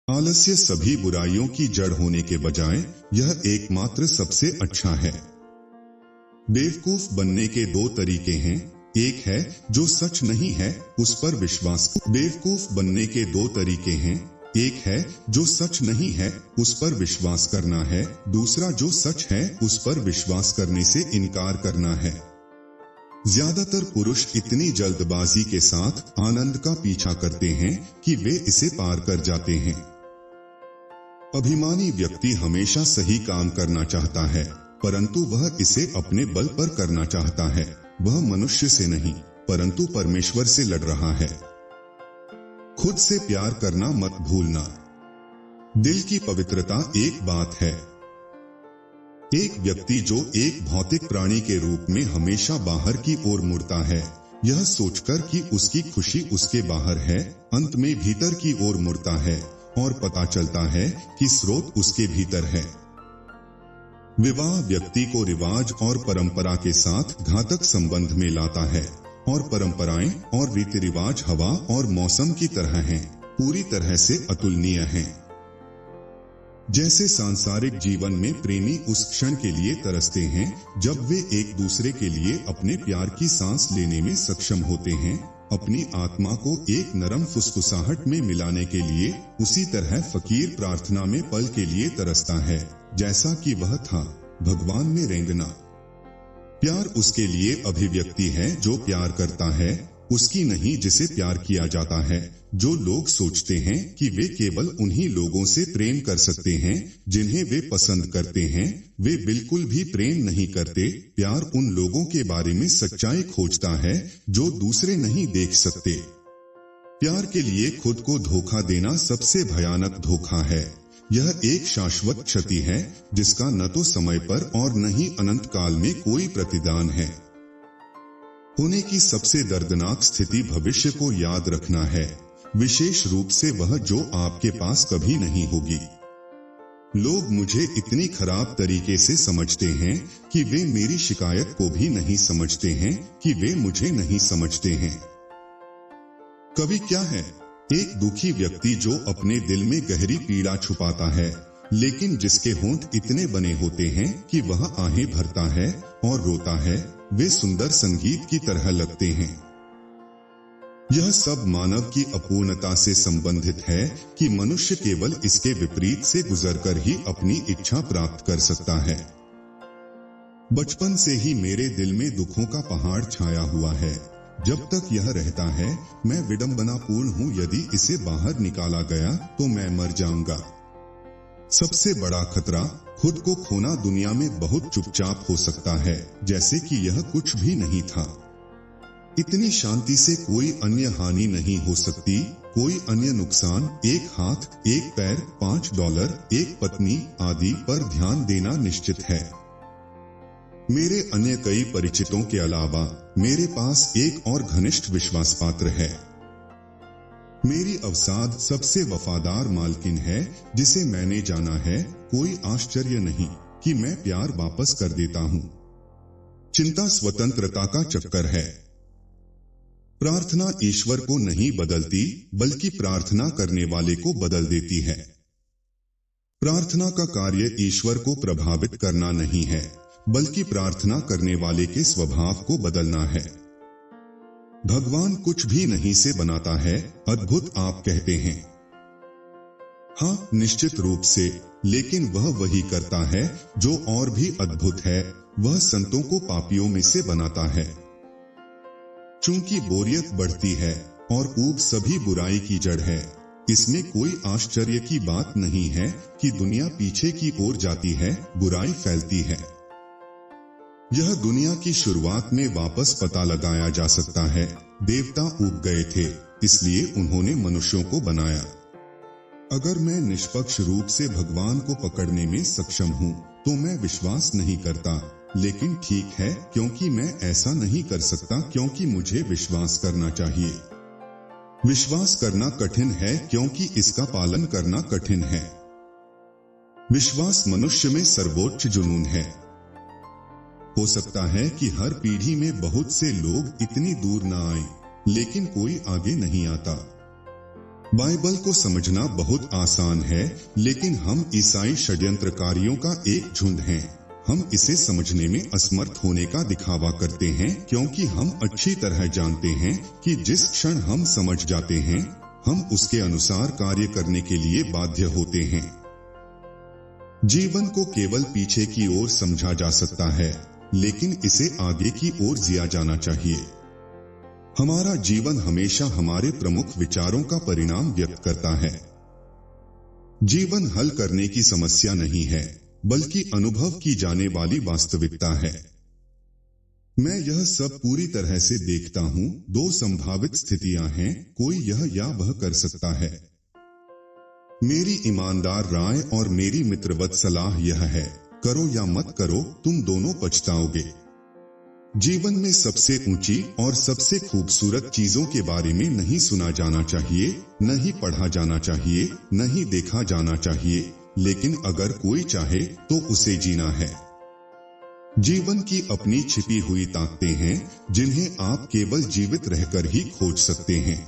आलस्य सभी बुराइयों की जड़ होने के बजाय यह एकमात्र सबसे अच्छा है। बेवकूफ बनने के दो तरीके हैं, एक है जो सच नहीं है उस पर विश्वास। बेवकूफ बनने के दो तरीके हैं, एक है जो सच नहीं है उस पर विश्वास करना है, दूसरा जो सच है उस पर विश्वास करने से इनकार करना है। ज्यादातर पुरुष इतनी जल्दबाजी के साथ आनंद का पीछा करते हैं कि वे इसे पार कर जाते हैं। अभिमानी व्यक्ति हमेशा सही काम करना चाहता है, परंतु वह इसे अपने बल पर करना चाहता है। वह मनुष्य से नहीं परंतु परमेश्वर से लड़ रहा है। खुद से प्यार करना मत भूलना। दिल की पवित्रता एक बात है। एक व्यक्ति जो एक भौतिक प्राणी के रूप में हमेशा बाहर की ओर मुड़ता है, यह सोचकर कि उसकी खुशी उसके बाहर है, अंत में भीतर की ओर मुड़ता है और पता चलता है कि स्रोत उसके भीतर है। विवाह व्यक्ति को रिवाज और परंपरा के साथ घातक संबंध में लाता है और परंपराएं और रीति रिवाज हवा और मौसम की तरह हैं, पूरी तरह से अतुलनीय हैं। जैसे सांसारिक जीवन में प्रेमी उस क्षण के लिए तरसते हैं जब वे एक दूसरे के लिए अपने प्यार की सांस लेने में सक्षम होते हैं, अपनी आत्मा को एक नरम फुसफुसाहट में मिलाने के लिए, उसी तरह फकीर प्रार्थना में पल के लिए तरसता है जैसा कि वह था भगवान में रेंगना। प्यार उसके लिए अभिव्यक्ति है जो प्यार करता है, उसकी नहीं जिसे प्यार किया जाता है। जो लोग सोचते हैं कि वे केवल उन्हीं लोगों से प्रेम कर सकते हैं जिन्हें वे पसंद करते हैं, वे बिल्कुल भी प्रेम नहीं करते। प्यार उन लोगों के बारे में सच्चाई खोजता है जो दूसरे नहीं देख सकते। प्यार के लिए खुद को धोखा देना सबसे भयानक धोखा है। यह एक शाश्वत क्षति है जिसका न तो समय पर और न ही अनंत काल में कोई प्रतिदान है। होने की सबसे दर्दनाक स्थिति भविष्य को याद रखना है, विशेष रूप से वह जो आपके पास कभी नहीं होगी। लोग मुझे इतनी खराब तरीके से समझते हैं कि वे मेरी शिकायत को भी नहीं समझते हैं कि वे मुझे नहीं समझते हैं। कवि क्या है? एक दुखी व्यक्ति जो अपने दिल में गहरी पीड़ा छुपाता है, लेकिन जिसके होंठ इतने बने होते हैं कि वह आहें भरता है और रोता है। वे सुंदर संगीत की तरह लगते हैं। यह सब मानव की अपूर्णता से संबंधित है कि मनुष्य केवल इसके विपरीत से गुजरकर ही अपनी इच्छा प्राप्त कर सकता है। बचपन से ही मेरे दिल में दुखों का पहाड़ छाया हुआ है। जब तक यह रहता है, मैं विडंबनापूर्ण हूँ। यदि इसे बाहर निकाला गया तो मैं मर जाऊंगा। सबसे बड़ा खतरा खुद को खोना। दुनिया में बहुत चुपचाप हो सकता है, जैसे कि यह कुछ भी नहीं था। इतनी शांति से कोई अन्य हानि नहीं हो सकती, कोई अन्य नुकसान। एक हाथ, एक पैर, $5, एक पत्नी आदि पर ध्यान देना निश्चित है। मेरे अन्य कई परिचितों के अलावा मेरे पास एक और घनिष्ठ विश्वास पात्र है। मेरी अवसाद सबसे वफादार मालकिन है जिसे मैंने जाना है। कोई आश्चर्य नहीं कि मैं प्यार वापस कर देता हूँ। चिंता स्वतंत्रता का चक्कर है। प्रार्थना ईश्वर को नहीं बदलती, बल्कि प्रार्थना करने वाले को बदल देती है। प्रार्थना का कार्य ईश्वर को प्रभावित करना नहीं है, बल्कि प्रार्थना करने वाले के स्वभाव को बदलना है। भगवान कुछ भी नहीं से बनाता है। अद्भुत आप कहते हैं। हाँ, निश्चित रूप से, लेकिन वह वही करता है जो और भी अद्भुत है। वह संतों को पापियों में से बनाता है। चूंकि बोरियत बढ़ती है और ऊब सभी बुराई की जड़ है, इसमें कोई आश्चर्य की बात नहीं है कि दुनिया पीछे की ओर जाती है, बुराई फैलती है। यह दुनिया की शुरुआत में वापस पता लगाया जा सकता है। देवता ऊब गए थे, इसलिए उन्होंने मनुष्यों को बनाया। अगर मैं निष्पक्ष रूप से भगवान को पकड़ने में सक्षम हूँ तो मैं विश्वास नहीं करता, लेकिन ठीक है, क्योंकि मैं ऐसा नहीं कर सकता, क्योंकि मुझे विश्वास करना चाहिए। विश्वास करना कठिन है क्योंकि इसका पालन करना कठिन है। विश्वास मनुष्य में सर्वोच्च जुनून है। हो सकता है कि हर पीढ़ी में बहुत से लोग इतनी दूर न आए, लेकिन कोई आगे नहीं आता। बाइबल को समझना बहुत आसान है, लेकिन हम ईसाई षड्यंत्रकारियों का एक झुंड हैं। हम इसे समझने में असमर्थ होने का दिखावा करते हैं, क्योंकि हम अच्छी तरह जानते हैं कि जिस क्षण हम समझ जाते हैं, हम उसके अनुसार कार्य करने के लिए बाध्य होते हैं। जीवन को केवल पीछे की ओर समझा जा सकता है, लेकिन इसे आगे की ओर जिया जाना चाहिए। हमारा जीवन हमेशा हमारे प्रमुख विचारों का परिणाम व्यक्त करता है। जीवन हल करने की समस्या नहीं है, बल्कि अनुभव की जाने वाली वास्तविकता है। मैं यह सब पूरी तरह से देखता हूँ। दो संभावित स्थितियां हैं, कोई यह या वह कर सकता है। मेरी ईमानदार राय और मेरी मित्रवत सलाह यह है, करो या मत करो, तुम दोनों पछताओगे। जीवन में सबसे ऊंची और सबसे खूबसूरत चीजों के बारे में नहीं सुना जाना चाहिए, न ही पढ़ा जाना चाहिए, न ही देखा जाना चाहिए, लेकिन अगर कोई चाहे तो उसे जीना है। जीवन की अपनी छिपी हुई ताकतें हैं, जिन्हें आप केवल जीवित रहकर ही खोज सकते हैं।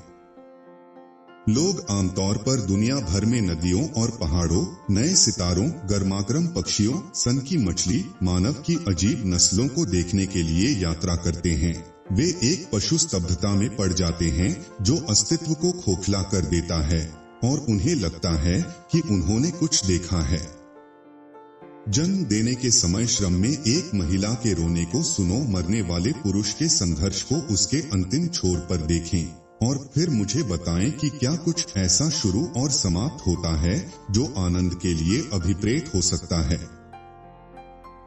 लोग आमतौर पर दुनिया भर में नदियों और पहाड़ों, नए सितारों, गर्मागर्म पक्षियों, सन की मछली, मानव की अजीब नस्लों को देखने के लिए यात्रा करते हैं। वे एक पशु स्तब्धता में पड़ जाते हैं, जो अस्तित्व को खोखला कर देता है, और उन्हें लगता है कि उन्होंने कुछ देखा है। जन्म देने के समय श्रम में एक महिला के रोने को सुनो, मरने वाले पुरुष के संघर्ष को उसके अंतिम छोर पर देखें, और फिर मुझे बताएं कि क्या कुछ ऐसा शुरू और समाप्त होता है जो आनंद के लिए अभिप्रेत हो सकता है।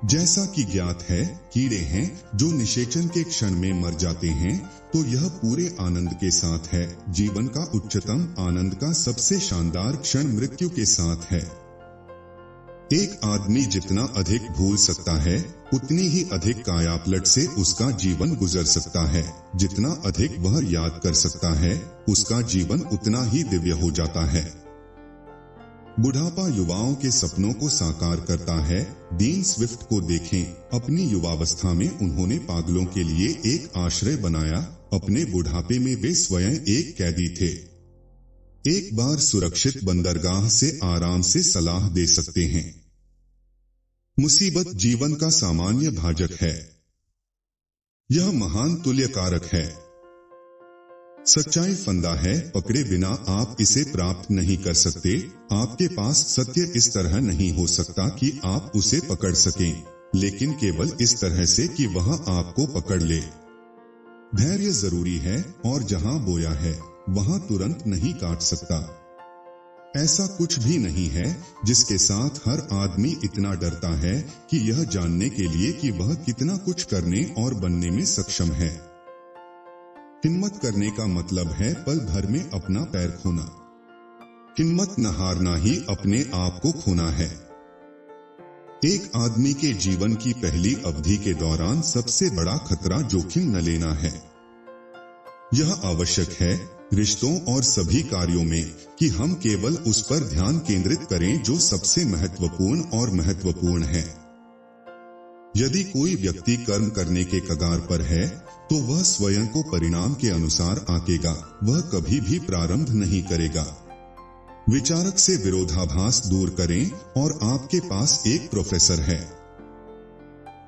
जैसा कि ज्ञात है, कीड़े हैं जो निषेचन के क्षण में मर जाते हैं, तो यह पूरे आनंद के साथ है। जीवन का उच्चतम आनंद का सबसे शानदार क्षण मृत्यु के साथ है। एक आदमी जितना अधिक भूल सकता है, उतनी ही अधिक कायापलट से उसका जीवन गुजर सकता है। जितना अधिक वह याद कर सकता है, उसका जीवन उतना ही दिव्य हो जाता है। बुढ़ापा युवाओं के सपनों को साकार करता है। डीन स्विफ्ट को देखें, अपनी युवावस्था में उन्होंने पागलों के लिए एक आश्रय बनाया। अपने बुढ़ापे में वे स्वयं एक कैदी थे। एक बार सुरक्षित बंदरगाह से आराम से सलाह दे सकते हैं। मुसीबत जीवन का सामान्य भाजक है। यह महान तुल्यकारक है। सच्चाई फंदा है, पकड़े बिना आप इसे प्राप्त नहीं कर सकते। आपके पास सत्य इस तरह नहीं हो सकता कि आप उसे पकड़ सकें, लेकिन केवल इस तरह से कि वह आपको पकड़ ले। धैर्य जरूरी है, और जहां बोया है वहां तुरंत नहीं काट सकता। ऐसा कुछ भी नहीं है जिसके साथ हर आदमी इतना डरता है कि यह जानने के लिए कि वह कितना कुछ करने और बनने में सक्षम है। हिम्मत करने का मतलब है पल भर में अपना पैर खोना। हिम्मत न हारना ही अपने आप को खोना है। एक आदमी के जीवन की पहली अवधि के दौरान सबसे बड़ा खतरा जोखिम न लेना है। यह आवश्यक है रिश्तों और सभी कार्यों में कि हम केवल उस पर ध्यान केंद्रित करें जो सबसे महत्वपूर्ण और महत्वपूर्ण है। यदि कोई व्यक्ति कर्म करने के कगार पर है, तो वह स्वयं को परिणाम के अनुसार आंकेगा। वह कभी भी प्रारंभ नहीं करेगा। विचारक से विरोधाभास दूर करें, और आपके पास एक प्रोफेसर है।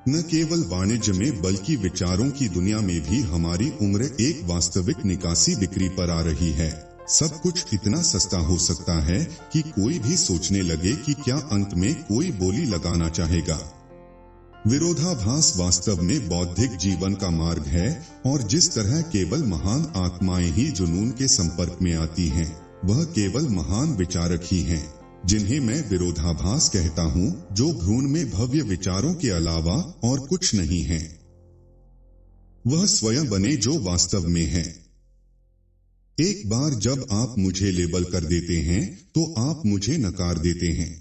न केवल वाणिज्य में बल्कि विचारों की दुनिया में भी हमारी उम्र एक वास्तविक निकासी बिक्री पर आ रही है। सब कुछ इतना सस्ता हो सकता है कि कोई भी सोचने लगे कि क्या अंत में कोई बोली लगाना चाहेगा। विरोधाभास वास्तव में बौद्धिक जीवन का मार्ग है, और जिस तरह केवल महान आत्माएं ही जुनून के संपर्क में आती हैं, वह केवल महान विचारक ही हैं, जिन्हें मैं विरोधाभास कहता हूं, जो भ्रूण में भव्य विचारों के अलावा और कुछ नहीं है। वह स्वयं बने जो वास्तव में है। एक बार जब आप मुझे लेबल कर देते हैं, तो आप मुझे नकार देते हैं।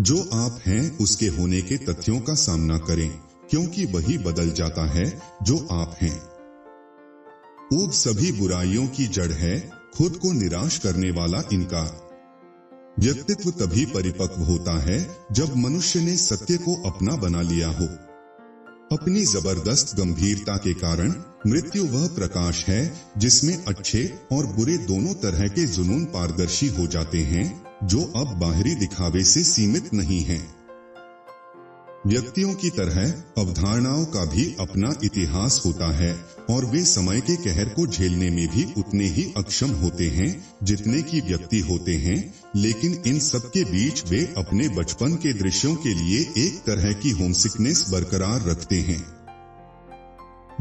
जो आप हैं उसके होने के तथ्यों का सामना करें, क्योंकि वही बदल जाता है जो आप हैं। ऊब सभी बुराइयों की जड़ है, खुद को निराश करने वाला इनकार। व्यक्तित्व तभी परिपक्व होता है जब मनुष्य ने सत्य को अपना बना लिया हो। अपनी जबरदस्त गंभीरता के कारण मृत्यु वह प्रकाश है जिसमें अच्छे और बुरे दोनों तरह के जुनून पारदर्शी हो जाते हैं, जो अब बाहरी दिखावे से सीमित नहीं हैं। व्यक्तियों की तरह अवधारणाओं का भी अपना इतिहास होता है और वे समय के कहर को झेलने में भी उतने ही अक्षम होते हैं जितने कि व्यक्ति होते हैं, लेकिन इन सब के बीच वे अपने बचपन के दृश्यों के लिए एक तरह की होमसिकनेस बरकरार रखते हैं।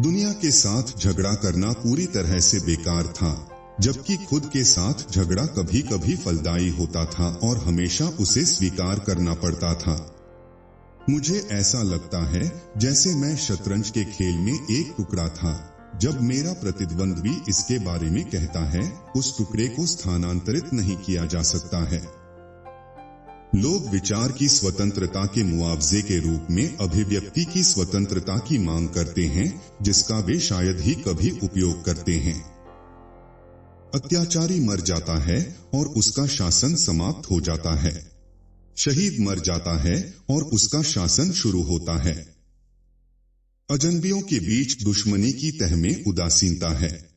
दुनिया के साथ झगड़ा करना पूरी तरह से बेकार था, जबकि खुद के साथ झगड़ा कभी कभी फलदायी होता था और हमेशा उसे स्वीकार करना पड़ता था। मुझे ऐसा लगता है जैसे मैं शतरंज के खेल में एक टुकड़ा था। जब मेरा प्रतिद्वंद्वी इसके बारे में कहता है, उस टुकड़े को स्थानांतरित नहीं किया जा सकता है। लोग विचार की स्वतंत्रता के मुआवजे के रूप में अभिव्यक्ति की स्वतंत्रता की मांग करते हैं, जिसका वे शायद ही कभी उपयोग करते हैं। अत्याचारी मर जाता है और उसका शासन समाप्त हो जाता है। शहीद मर जाता है और उसका शासन शुरू होता है। अजनबियों के बीच दुश्मनी की तह में उदासीनता है।